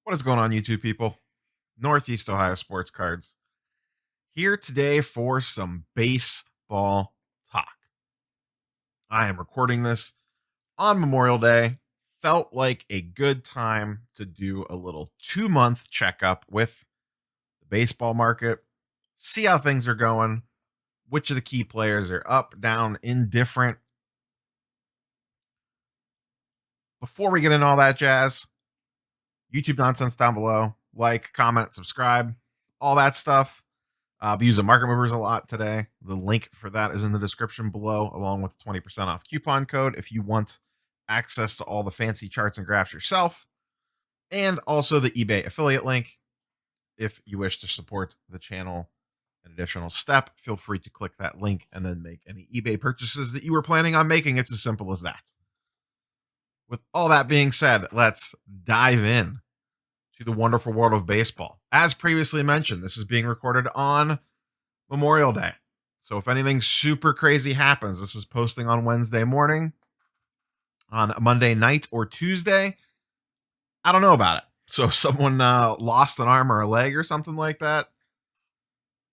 What is going on, YouTube people? Northeast Ohio Sports Cards here today for some baseball talk. I am recording this on Memorial Day. Felt like a good time to do a little 2-month checkup with the baseball market, see how things are going, which of the key players are up, down, indifferent. Before we get into all that jazz, YouTube nonsense down below. Like, comment, subscribe, all that stuff. I'll be using market movers a lot today. The link for that is in the description below, along with the 20% off coupon code if you want access to all the fancy charts and graphs yourself. And also the eBay affiliate link. If you wish to support the channel an additional step, feel free to click that link and then make any eBay purchases that you were planning on making. It's as simple as that. With all that being said, let's dive in to the wonderful world of baseball. As previously mentioned, this is being recorded on Memorial Day. So if anything super crazy happens, this is posting on Wednesday morning, on Monday night or Tuesday. I don't know about it. So if someone lost an arm or a leg or something like that,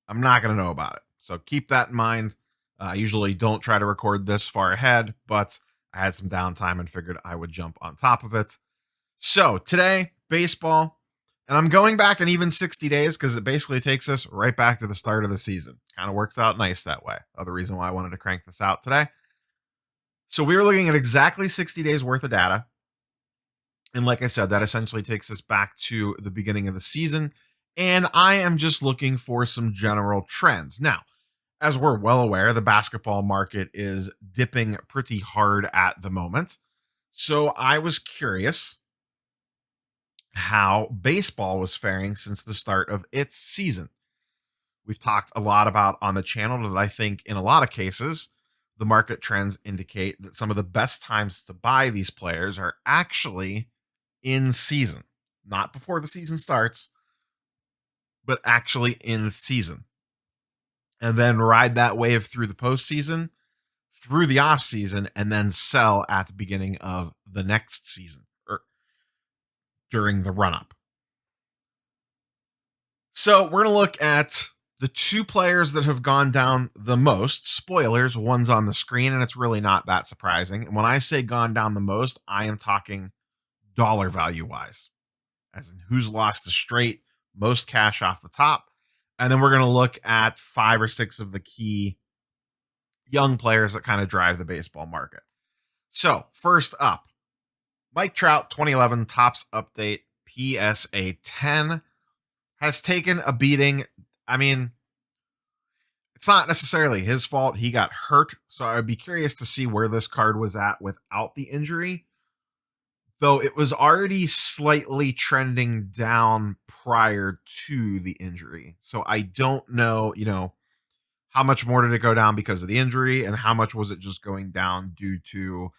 I'm not going to know about it. So keep that in mind. I usually don't try to record this far ahead, but I had some downtime and figured I would jump on top of it. So today, baseball, and I'm going back an even 60 days because it basically takes us right back to the start of the season. Kind of works out nice that way. Other reason why I wanted to crank this out today. So we were looking at exactly 60 days worth of data. And like I said, that essentially takes us back to the beginning of the season. And I am just looking for some general trends. Now, as we're well aware, the basketball market is dipping pretty hard at the moment. So I was curious how baseball was faring since the start of its season. We've talked a lot about on the channel that I think in a lot of cases, the market trends indicate that some of the best times to buy these players are actually in season, not before the season starts, but actually in season. And then ride that wave through the postseason, through the off season, and then sell at the beginning of the next season or during the run up. So we're going to look at the two players that have gone down the most. Spoilers, one's on the screen, and it's really not that surprising. And when I say gone down the most, I am talking dollar value wise, as in who's lost the straight most cash off the top. And then we're going to look at 5 or 6 of the key young players that kind of drive the baseball market. So first up, Mike Trout, 2011 Topps Update PSA 10 has taken a beating. I mean, it's not necessarily his fault. He got hurt. So I would be curious to see where this card was at without the injury. Though it was already slightly trending down prior to the injury. So I don't know, how much more did it go down because of the injury and how much was it just going down due to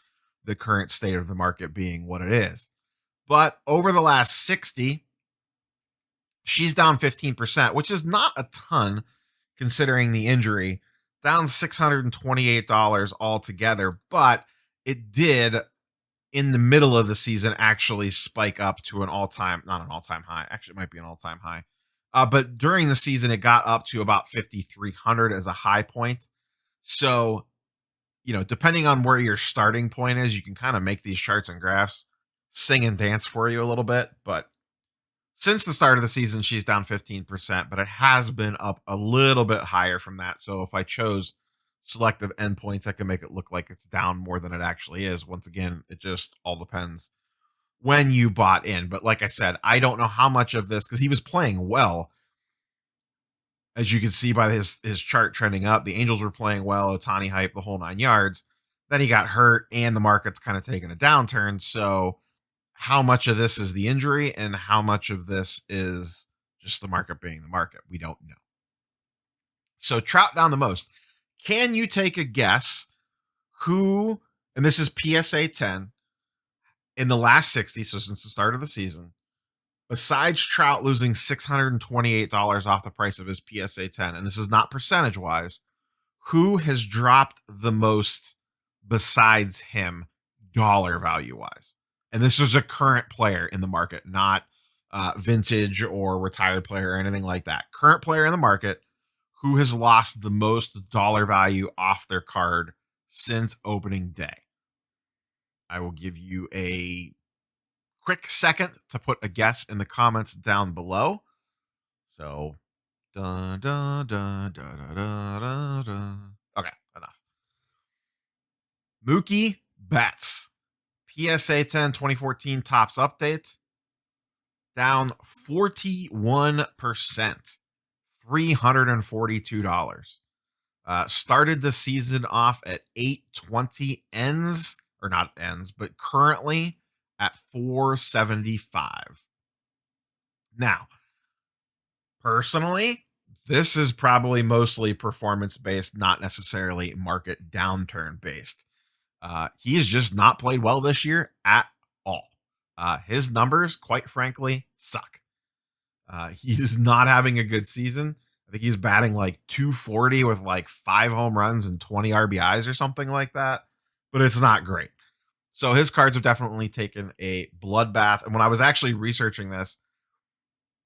the current state of the market being what it is. But over the last 60, she's down 15%, which is not a ton considering the injury. Down $628 altogether, but it did in the middle of the season actually spike up to not an all-time high. Actually, it might be an all-time high. But during the season, it got up to about 5,300 as a high point. So, depending on where your starting point is, you can kind of make these charts and graphs sing and dance for you a little bit. But since the start of the season, she's down 15%, but it has been up a little bit higher from that. So if I chose selective endpoints, I can make it look like it's down more than it actually is. Once again, it just all depends when you bought in. But like I said, I don't know how much of this, because he was playing well. As you can see by his chart trending up, the Angels were playing well, Ohtani hype, the whole 9 yards. Then he got hurt, and the market's kind of taken a downturn. So how much of this is the injury and how much of this is just the market being the market? We don't know. So Trout down the most. Can you take a guess who, and this is PSA 10, in the last 60, so since the start of the season, besides Trout losing $628 off the price of his PSA 10, and this is not percentage-wise, who has dropped the most besides him dollar value-wise? And this is a current player in the market, not vintage or retired player or anything like that. Current player in the market who has lost the most dollar value off their card since opening day. I will give you a quick second to put a guess in the comments down below. So, dun, dun, dun, dun, dun, dun, dun, dun. Okay, enough. Mookie Betts, PSA 10 2014 Topps update, down 41%, $342. Started the season off at 820, ends, or not ends, but currently at 475. Now, personally, this is probably mostly performance based, not necessarily market downturn based. He has just not played well this year at all. His numbers, quite frankly, suck. He's not having a good season. I think he's batting like 240 with like 5 home runs and 20 RBIs or something like that, but it's not great. So his cards have definitely taken a bloodbath. And when I was actually researching this,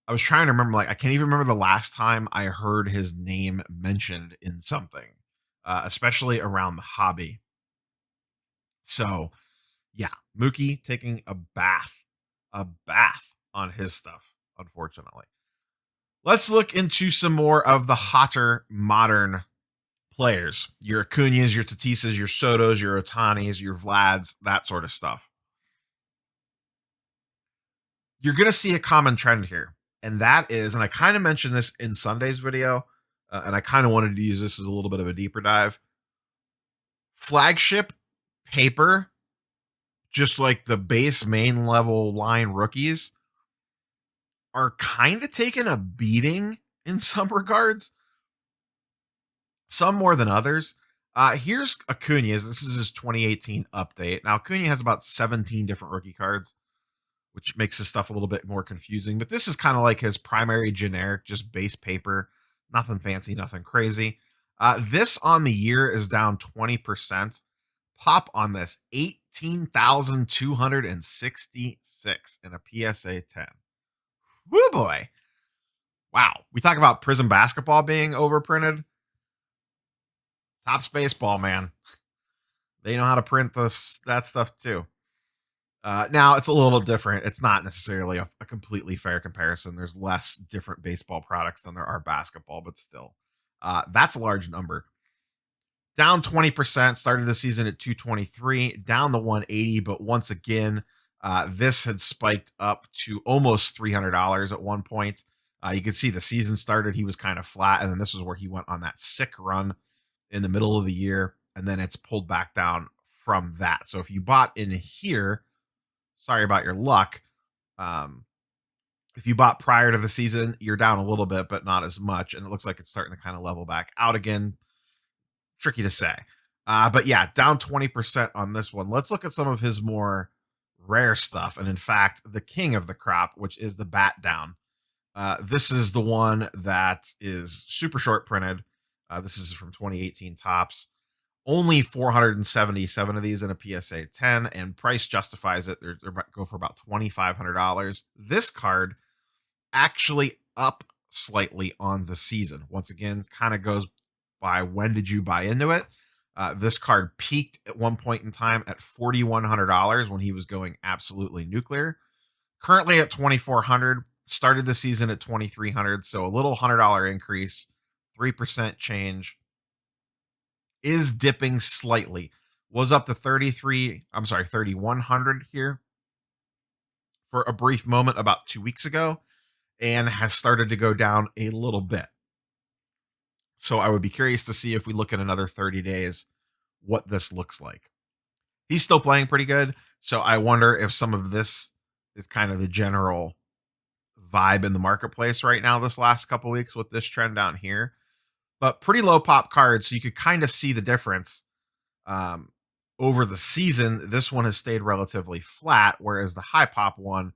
I was trying to remember, like, I can't even remember the last time I heard his name mentioned in something, especially around the hobby. So, yeah, Mookie taking a bath on his stuff, unfortunately. Let's look into some more of the hotter modern players. Your Acunas, your Tatises, your Sotos, your Ohtanis, your Vlads, that sort of stuff. You're going to see a common trend here. And that is, and I kind of mentioned this in Sunday's video, and I kind of wanted to use this as a little bit of a deeper dive. Flagship paper, just like the base main level line rookies, are kind of taking a beating in some regards. Some more than others. Here's Acuna's. This is his 2018 update. Now, Acuna has about 17 different rookie cards, which makes his stuff a little bit more confusing. But this is kind of like his primary generic, just base paper. Nothing fancy, nothing crazy. This on the year is down 20%. Pop on this, 18,266 in a PSA 10. Woo boy. Wow. We talk about Prism basketball being overprinted. Topps baseball, man. They know how to print that stuff too. Now it's a little different. It's not necessarily a completely fair comparison. There's less different baseball products than there are basketball, but still, that's a large number. Down 20%. Started the season at 223, down to 180. But once again, this had spiked up to almost $300 at one point. You can see the season started. He was kind of flat, and then this is where he went on that sick run in the middle of the year, and then it's pulled back down from that. So if you bought in here, sorry about your luck. If you bought prior to the season, you're down a little bit, but not as much. And it looks like it's starting to kind of level back out again. Tricky to say. But yeah, down 20% on this one. Let's look at some of his more rare stuff. And in fact, the king of the crop, which is the bat down. This is the one that is super short printed. This is from 2018 Topps. Only 477 of these in a PSA 10, and price justifies it. They're go for about $2,500. This card actually up slightly on the season. Once again, kind of goes by when did you buy into it. This card peaked at one point in time at $4,100 when he was going absolutely nuclear. Currently at $2,400. Started the season at $2,300, so a little $100 increase, 3% change. Is dipping slightly. Was up to 3,100 here for a brief moment about 2 weeks ago, and has started to go down a little bit. So I would be curious to see if we look at another 30 days, what this looks like. He's still playing pretty good, so I wonder if some of this is kind of the general vibe in the marketplace right now this last couple weeks with this trend down here. But pretty low pop cards, so you could kind of see the difference. Over the season, this one has stayed relatively flat, whereas the high pop one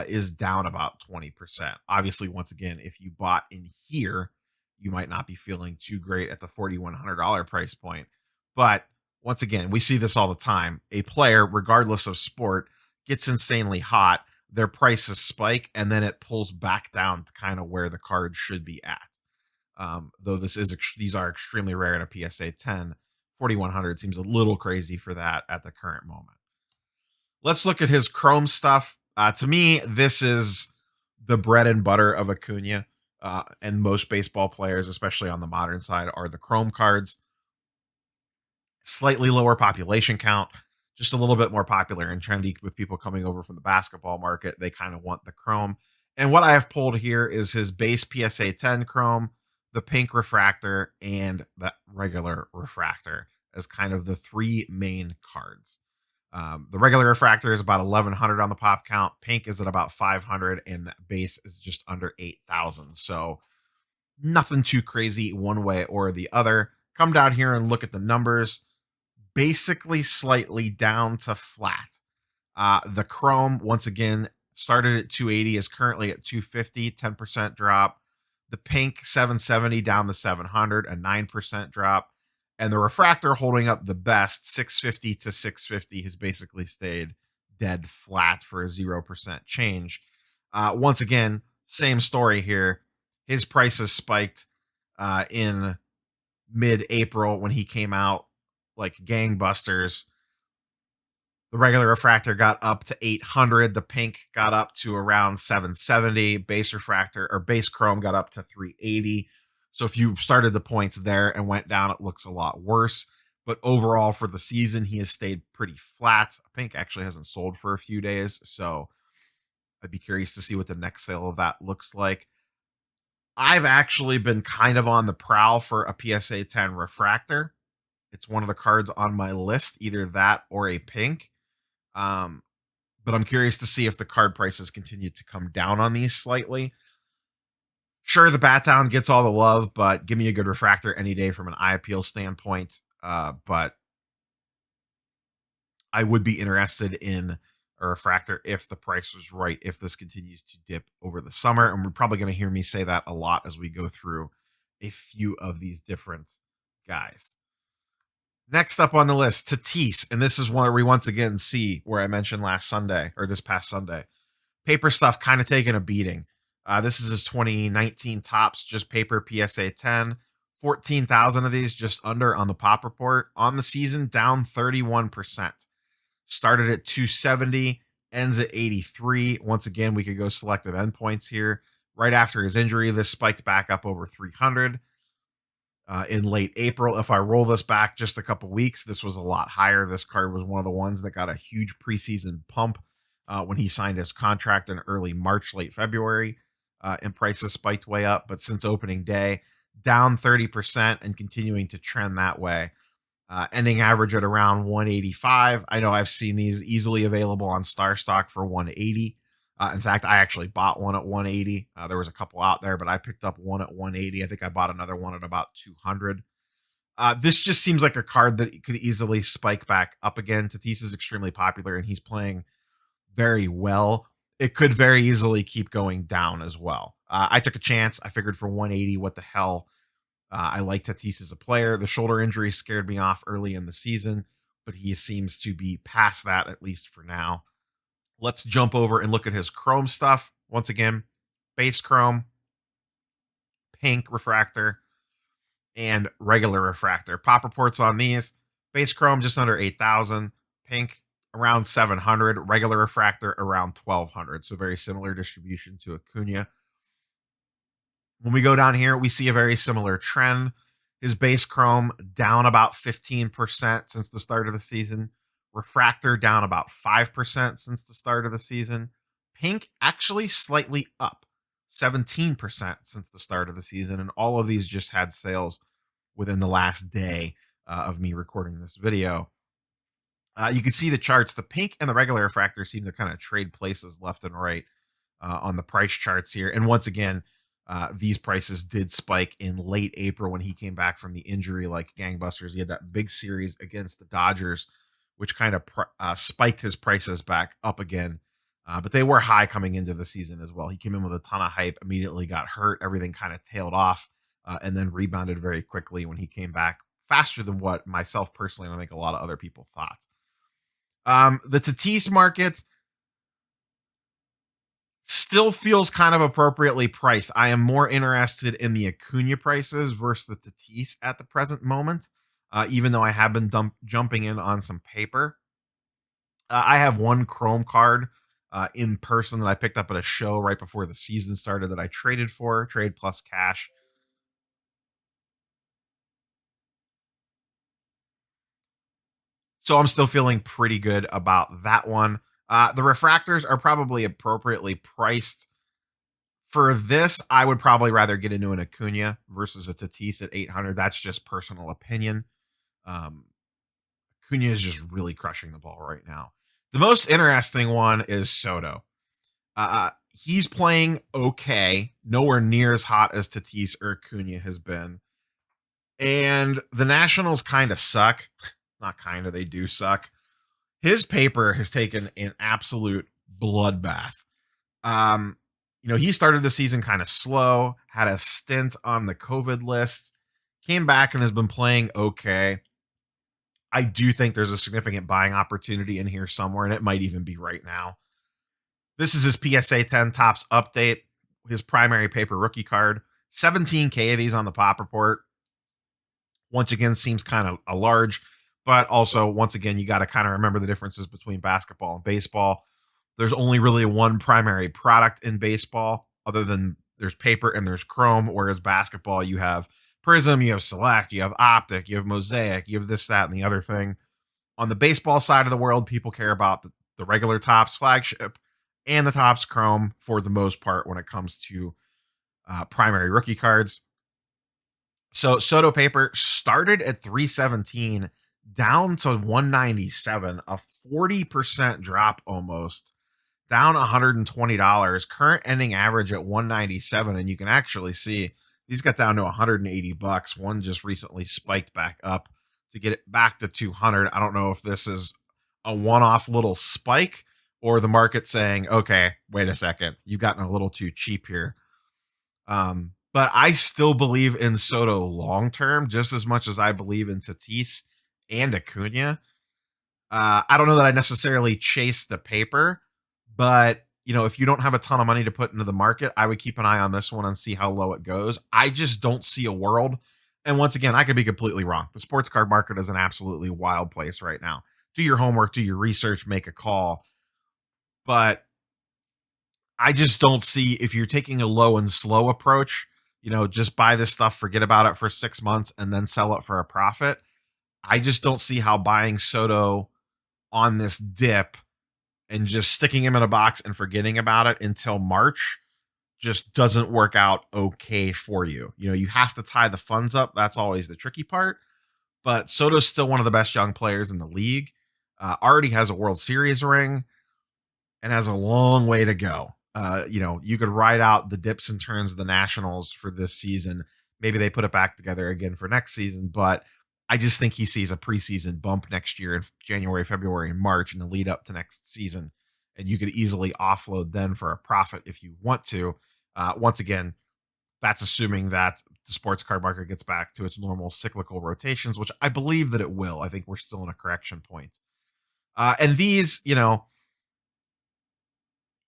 is down about 20%. Obviously, once again, if you bought in here, you might not be feeling too great at the $4,100 price point. But once again, we see this all the time. A player, regardless of sport, gets insanely hot. their prices spike and then it pulls back down to kind of where the card should be at. Though these are extremely rare in a PSA 10. 4100 seems a little crazy for that at the current moment. Let's look at his Chrome stuff. To me, this is the bread and butter of Acuna. And most baseball players, especially on the modern side, are the Chrome cards. Slightly lower population count, just a little bit more popular and trendy with people coming over from the basketball market. They kind of want the Chrome. And what I have pulled here is his base PSA 10 Chrome, the pink refractor, and the regular refractor as kind of the three main cards. The regular refractor is about 1,100 on the pop count. Pink is at about 500, and base is just under 8,000. So nothing too crazy one way or the other. Come down here and look at the numbers. Basically slightly down to flat. The Chrome, once again, started at 280, is currently at 250, 10% drop. The pink, 770 down to 700, a 9% drop. And the refractor holding up the best, 650 to 650, has basically stayed dead flat for a 0% change. Once again, same story here. His prices spiked in mid-April when he came out like gangbusters. The regular refractor got up to 800. The pink got up to around 770. Base refractor or base Chrome got up to 380. So if you started the points there and went down, it looks a lot worse. But overall for the season, he has stayed pretty flat. Pink actually hasn't sold for a few days. So I'd be curious to see what the next sale of that looks like. I've actually been kind of on the prowl for a PSA 10 refractor. It's one of the cards on my list, either that or a pink. But I'm curious to see if the card prices continue to come down on these slightly. Sure, the Bat Down gets all the love, but give me a good refractor any day from an eye appeal standpoint. But I would be interested in a refractor if the price was right, if this continues to dip over the summer. And we're probably going to hear me say that a lot as we go through a few of these different guys. Next up on the list, Tatis. And this is where we once again see where I mentioned last Sunday or this past Sunday. Paper stuff kind of taking a beating. This is his 2019 tops, just paper PSA 10. 14,000 of these just under on the pop report. On the season, down 31%. Started at 270, ends at 83. Once again, we could go selective endpoints here. Right after his injury, this spiked back up over 300. In late April. If I roll this back just a couple weeks, this was a lot higher. This card was one of the ones that got a huge preseason pump when he signed his contract in early March, late February, and prices spiked way up. But since opening day, down 30% and continuing to trend that way. Ending average at around 185. I know I've seen these easily available on Star Stock for 180. In fact, I actually bought one at 180. There was a couple out there, but I picked up one at 180. I think I bought another one at about 200. This just seems like a card that could easily spike back up again. Tatis is extremely popular and he's playing very well. It could very easily keep going down as well. I took a chance. I figured for 180, what the hell? I like Tatis as a player. The shoulder injury scared me off early in the season, but he seems to be past that, at least for now. Let's jump over and look at his Chrome stuff. Once again, base Chrome, pink refractor, and regular refractor. Pop reports on these. Base Chrome just under 8,000. Pink around 700. Regular refractor around 1,200. So very similar distribution to Acuna. When we go down here, we see a very similar trend. His base Chrome down about 15% since the start of the season. Refractor down about 5% since the start of the season. Pink actually slightly up 17% since the start of the season. And all of these just had sales within the last day of me recording this video. You can see the charts. The pink and the regular refractor seem to kind of trade places left and right on the price charts here. And once again, these prices did spike in late April when he came back from the injury like gangbusters. He had that big series against the Dodgers, which kind of spiked his prices back up again. But they were high coming into the season as well. He came in with a ton of hype, immediately got hurt. Everything kind of tailed off and then rebounded very quickly when he came back, faster than what myself personally, and I think a lot of other people thought. The Tatis market, Still feels kind of appropriately priced. I am more interested in the Acuna prices versus the Tatis at the present moment, even though I have been jumping in on some paper. I have one Chrome card in person that I picked up at a show right before the season started that I traded for, trade plus cash. So I'm still feeling pretty good about that one. The refractors are probably appropriately priced. For this, I would probably rather get into an Acuna versus a Tatis at 800. That's just personal opinion. Um, Acuna is just really crushing the ball right now. The most interesting one is Soto. He's playing okay, nowhere near as hot as Tatis or Acuna has been. And the Nationals kind of suck. Not kind of, they do suck. His paper has taken an absolute bloodbath. Um, he started the season kind of slow, had a stint on the COVID list, came back and has been playing okay. I do think there's a significant buying opportunity in here somewhere, and it might even be right now. This is his PSA 10 tops update, his primary paper rookie card. 17K of these on the pop report. Once again, seems kind of a large, but also, once again, you got to kind of remember the differences between basketball and baseball. There's only really one primary product in baseball, other than there's paper and there's chrome, whereas basketball, you have Prism, you have Select, you have Optic, you have Mosaic, you have this, that, and the other thing. On the baseball side of the world, people care about the regular Topps flagship and the Topps Chrome for the most part when it comes to primary rookie cards. So Soto paper started at 317 down to 197, a 40% drop almost, down $120. Current ending average at 197, and you can actually see these got down to 180 bucks. One just recently spiked back up to get it back to 200. I don't know if this is a one-off little spike or the market saying, okay, wait a second, you've gotten a little too cheap here. But I still believe in Soto long term, just as much as I believe in Tatis and Acuna. I don't know that I necessarily chase the paper, but if you don't have a ton of money to put into the market, I would keep an eye on this one and see how low it goes. I just don't see a world. And once again, I could be completely wrong. The sports card market is an absolutely wild place right now. Do your homework, do your research, make a call. But I just don't see, if you're taking a low and slow approach, just buy this stuff, forget about it for 6 months, and then sell it for a profit. I just don't see how buying Soto on this dip and just sticking him in a box and forgetting about it until March just doesn't work out okay for you. You have to tie the funds up. That's always the tricky part. But Soto's still one of the best young players in the league. Already has a World Series ring and has a long way to go. You could ride out the dips and turns of the Nationals for this season. Maybe they put it back together again for next season, but I just think he sees a preseason bump next year in January, February, and March in the lead up to next season. And you could easily offload then for a profit if you want to. Once again, that's assuming that the sports card market gets back to its normal cyclical rotations, which I believe that it will. I think we're still in a correction point. And these,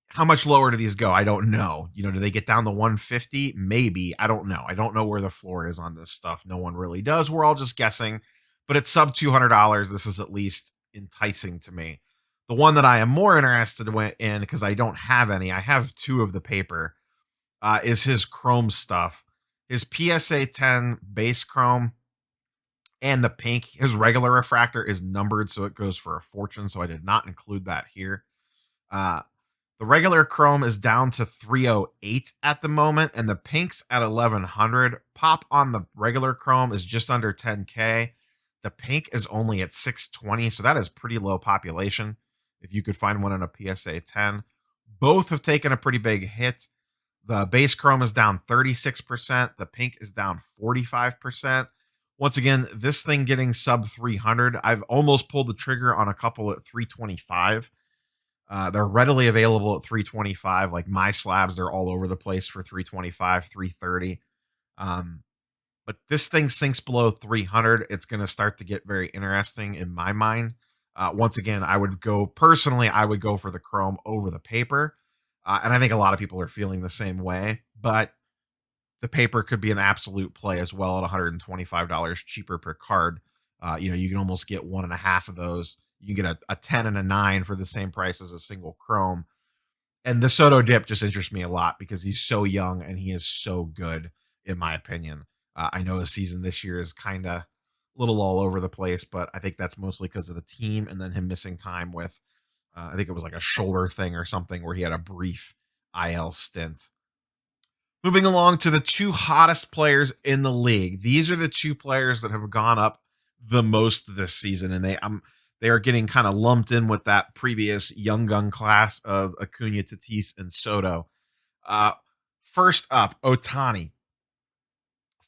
how much lower do these go? I don't know. Do they get down to 150? Maybe. I don't know. I don't know where the floor is on this stuff. No one really does. We're all just guessing. But it's sub $200. This is at least enticing to me. The one that I am more interested in, because I don't have any, I have two of the paper, is his Chrome stuff. His PSA 10 base Chrome and the pink. His regular refractor is numbered, so it goes for a fortune. So I did not include that here. The regular Chrome is down to 308 at the moment, and the pink's at 1100. Pop on the regular Chrome is just under 10K. The pink is only at 620, so that is pretty low population if you could find one in a PSA 10. Both have taken a pretty big hit. The base Chrome is down 36%. The pink is down 45%. Once again, this thing getting sub 300. I've almost pulled the trigger on a couple at 325. They're readily available at 325. Like my slabs, they're all over the place for 325, 330. But this thing sinks below 300. It's going to start to get very interesting in my mind. Once again, I would go for the Chrome over the paper. And I think a lot of people are feeling the same way, but the paper could be an absolute play as well at $125 cheaper per card. You can almost get one and a half of those. You can get a 10 and a 9 for the same price as a single Chrome. And the Soto dip just interests me a lot because he's so young and he is so good, in my opinion. I know his season this year is kind of a little all over the place, but I think that's mostly because of the team and then him missing time with, I think it was like a shoulder thing or something where he had a brief IL stint. Moving along to the two hottest players in the league. These are the two players that have gone up the most this season, and they are getting kind of lumped in with that previous young gun class of Acuna, Tatis, and Soto. Uh, First up, Ohtani.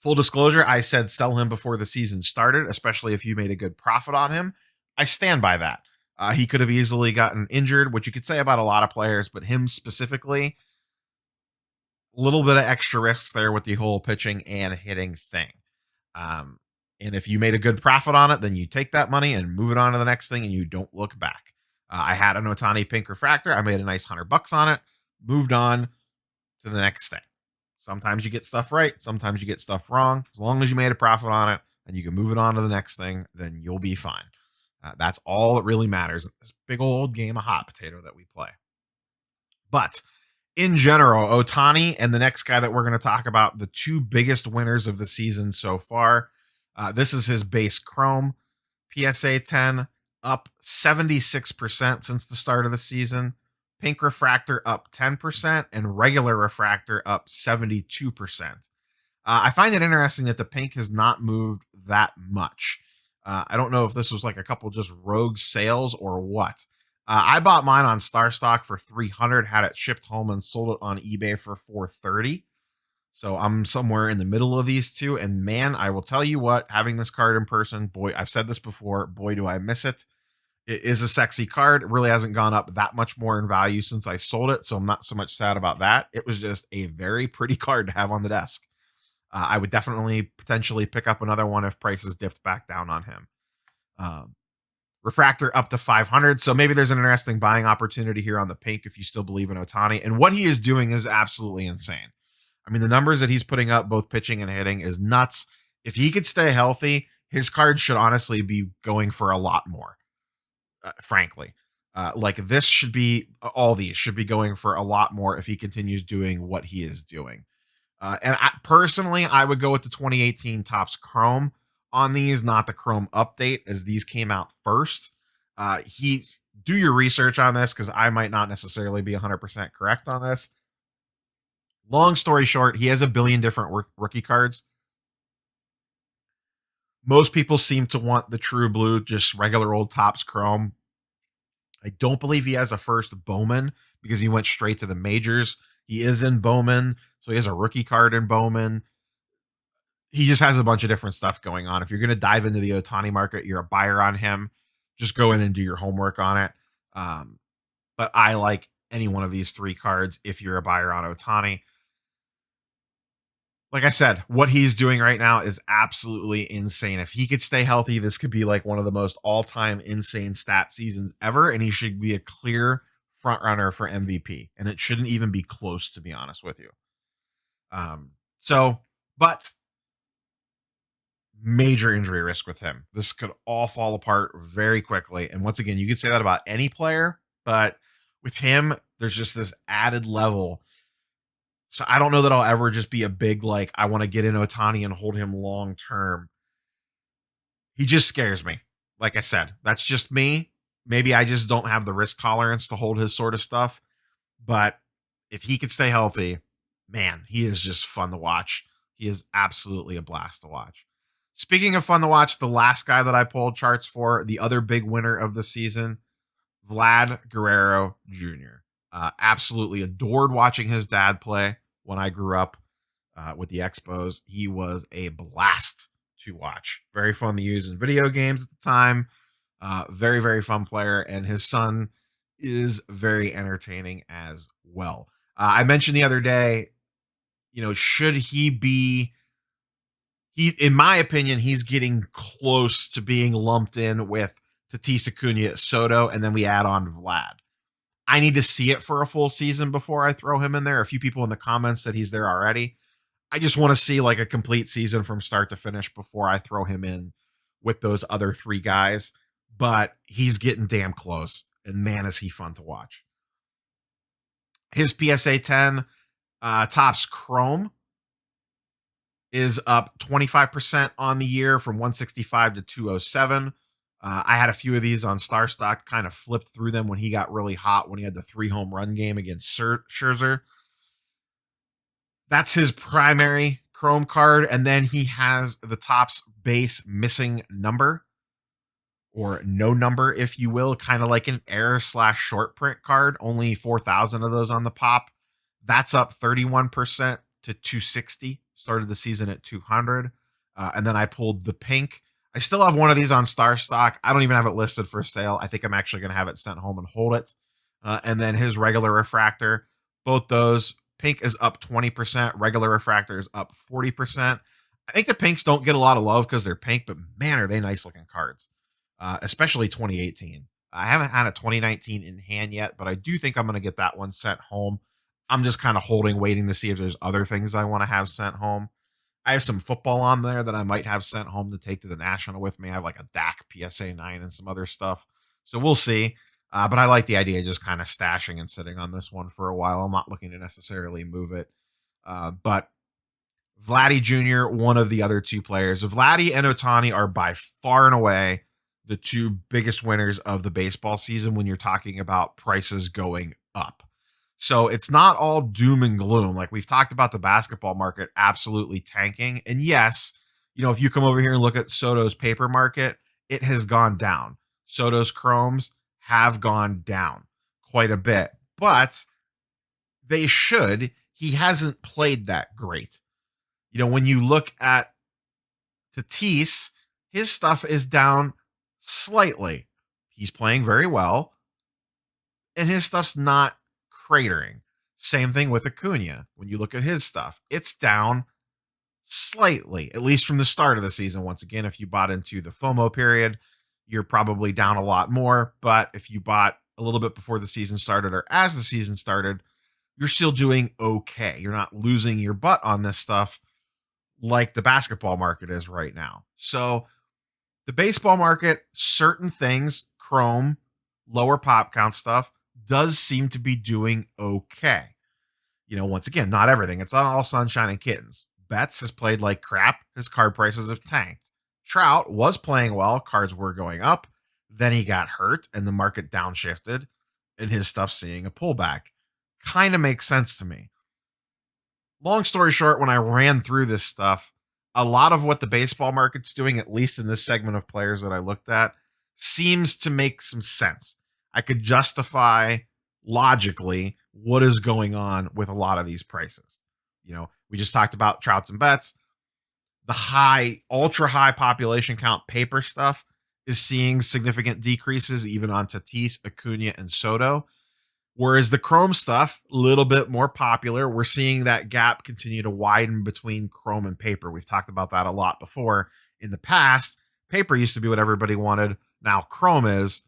Full disclosure, I said sell him before the season started, especially if you made a good profit on him. I stand by that. He could have easily gotten injured, which you could say about a lot of players, but him specifically, a little bit of extra risks there with the whole pitching and hitting thing. Um, and if you made a good profit on it, then you take that money and move it on to the next thing and you don't look back. I had an Ohtani pink refractor. I made a nice $100 on it, moved on to the next thing. Sometimes you get stuff right. Sometimes you get stuff wrong. As long as you made a profit on it and you can move it on to the next thing, then you'll be fine. That's all that really matters in this big old game of hot potato that we play. But in general, Ohtani and the next guy that we're going to talk about, the two biggest winners of the season so far. This is his base Chrome PSA 10, up 76% since the start of the season. Pink refractor up 10% and regular refractor up 72%. I find it interesting that the pink has not moved that much. I don't know if this was like a couple just rogue sales or what. I bought mine on Star Stock for $300, had it shipped home and sold it on eBay for $430. So I'm somewhere in the middle of these two. And man, I will tell you what, having this card in person, boy, I've said this before, boy, do I miss it. It is a sexy card. It really hasn't gone up that much more in value since I sold it. So I'm not so much sad about that. It was just a very pretty card to have on the desk. I would definitely potentially pick up another one if prices dipped back down on him. Refractor up to 500. So maybe there's an interesting buying opportunity here on the pink if you still believe in Ohtani. And what he is doing is absolutely insane. I mean, the numbers that he's putting up, both pitching and hitting, is nuts. If he could stay healthy, his card should honestly be going for a lot more, frankly. Like this should be, all these should be going for a lot more if he continues doing what he is doing. Personally, I would go with the 2018 Topps Chrome on these, not the Chrome update, as these came out first. Do your research on this because I might not necessarily be 100% correct on this. Long story short, he has a billion different rookie cards. Most people seem to want the true blue, just regular old Topps Chrome. I don't believe he has a first Bowman because he went straight to the majors. He is in Bowman, so he has a rookie card in Bowman. He just has a bunch of different stuff going on. If you're going to dive into the Ohtani market, you're a buyer on him, just go in and do your homework on it. But I like any one of these three cards if you're a buyer on Ohtani. Like I said, what he's doing right now is absolutely insane. If he could stay healthy, this could be like one of the most all-time insane stat seasons ever, and he should be a clear front runner for MVP. And it shouldn't even be close, to be honest with you. But major injury risk with him. This could all fall apart very quickly. And once again, you could say that about any player, but with him, there's just this added level. So I don't know that I'll ever just be a big, like, I want to get in Ohtani and hold him long term. He just scares me. Like I said, that's just me. Maybe I just don't have the risk tolerance to hold his sort of stuff. But if he could stay healthy, man, he is just fun to watch. He is absolutely a blast to watch. Speaking of fun to watch, the last guy that I pulled charts for, the other big winner of the season, Vlad Jr. Absolutely adored watching his dad play when I grew up with the Expos. He was a blast to watch. Very fun to use in video games at the time. Very, very fun player. And his son is very entertaining as well. I mentioned the other day, should he be... in my opinion, he's getting close to being lumped in with Tatis, Acuna, Soto, and then we add on Vlad. I need to see it for a full season before I throw him in there. A few people in the comments said he's there already. I just want to see like a complete season from start to finish before I throw him in with those other three guys. But he's getting damn close. And man, is he fun to watch. His PSA 10 Topps Chrome is up 25% on the year from 165 to 207. I had a few of these on Star Stock, kind of flipped through them when he got really hot, when he had the 3 home run game against Scherzer. That's his primary Chrome card. And then he has the Topps base missing number, or no number, if you will, kind of like an error/short print card. Only 4,000 of those on the pop. That's up 31% to 260. Started the season at 200. And then I pulled the pink. I still have one of these on Star Stock. I don't even have it listed for sale. I think I'm actually going to have it sent home and hold it. And then his regular refractor, both those, pink is up 20%. Regular refractor is up 40%. I think the pinks don't get a lot of love because they're pink, but man, are they nice looking cards. Especially 2018. I haven't had a 2019 in hand yet, but I do think I'm going to get that one sent home. I'm just kind of holding, waiting to see if there's other things I want to have sent home. I have some football on there that I might have sent home to take to the National with me. I have like a Dak PSA 9 and some other stuff. So we'll see. But I like the idea of just kind of stashing and sitting on this one for a while. I'm not looking to necessarily move it. But Vlad Jr., one of the other two players. Vladdy and Ohtani are by far and away the two biggest winners of the baseball season when you're talking about prices going up. So it's not all doom and gloom. Like we've talked about the basketball market absolutely tanking. And yes, if you come over here and look at Soto's paper market, it has gone down. Soto's chromes have gone down quite a bit, but they should. He hasn't played that great. When you look at Tatis, his stuff is down slightly. He's playing very well, and his stuff's not cratering. Same thing with Acuna. When you look at his stuff, it's down slightly, at least from the start of the season. Once again, if you bought into the FOMO period, you're probably down a lot more. But if you bought a little bit before the season started or as the season started, you're still doing okay. You're not losing your butt on this stuff like the basketball market is right now. So the baseball market, certain things, chrome, lower pop count stuff, does seem to be doing okay. Once again, not everything. It's not all sunshine and kittens. Betts has played like crap. His card prices have tanked. Trout was playing well. Cards were going up. Then he got hurt and the market downshifted and his stuff's seeing a pullback. Kind of makes sense to me. Long story short, when I ran through this stuff, a lot of what the baseball market's doing, at least in this segment of players that I looked at, seems to make some sense. I could justify logically what is going on with a lot of these prices. We just talked about Trouts and Betts. The ultra high population count paper stuff is seeing significant decreases even on Tatis, Acuna, and Soto. Whereas the chrome stuff, a little bit more popular. We're seeing that gap continue to widen between chrome and paper. We've talked about that a lot before. In the past, paper used to be what everybody wanted. Now chrome is.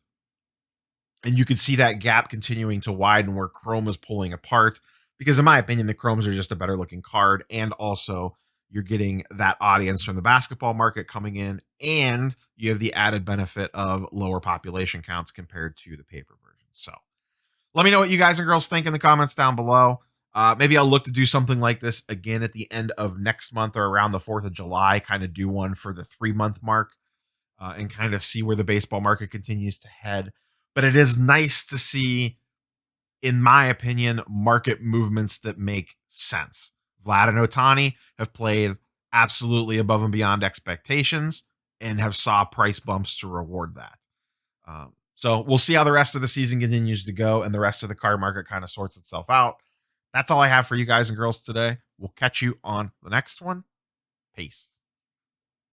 And you could see that gap continuing to widen where chrome is pulling apart. Because in my opinion, the chromes are just a better looking card. And also you're getting that audience from the basketball market coming in. And you have the added benefit of lower population counts compared to the paper version. So let me know what you guys and girls think in the comments down below. Maybe I'll look to do something like this again at the end of next month or around the 4th of July, kind of do one for the 3-month mark and kind of see where the baseball market continues to head. But it is nice to see, in my opinion, market movements that make sense. Vlad and Ohtani have played absolutely above and beyond expectations and have saw price bumps to reward that. So we'll see how the rest of the season continues to go and the rest of the card market kind of sorts itself out. That's all I have for you guys and girls today. We'll catch you on the next one. Peace.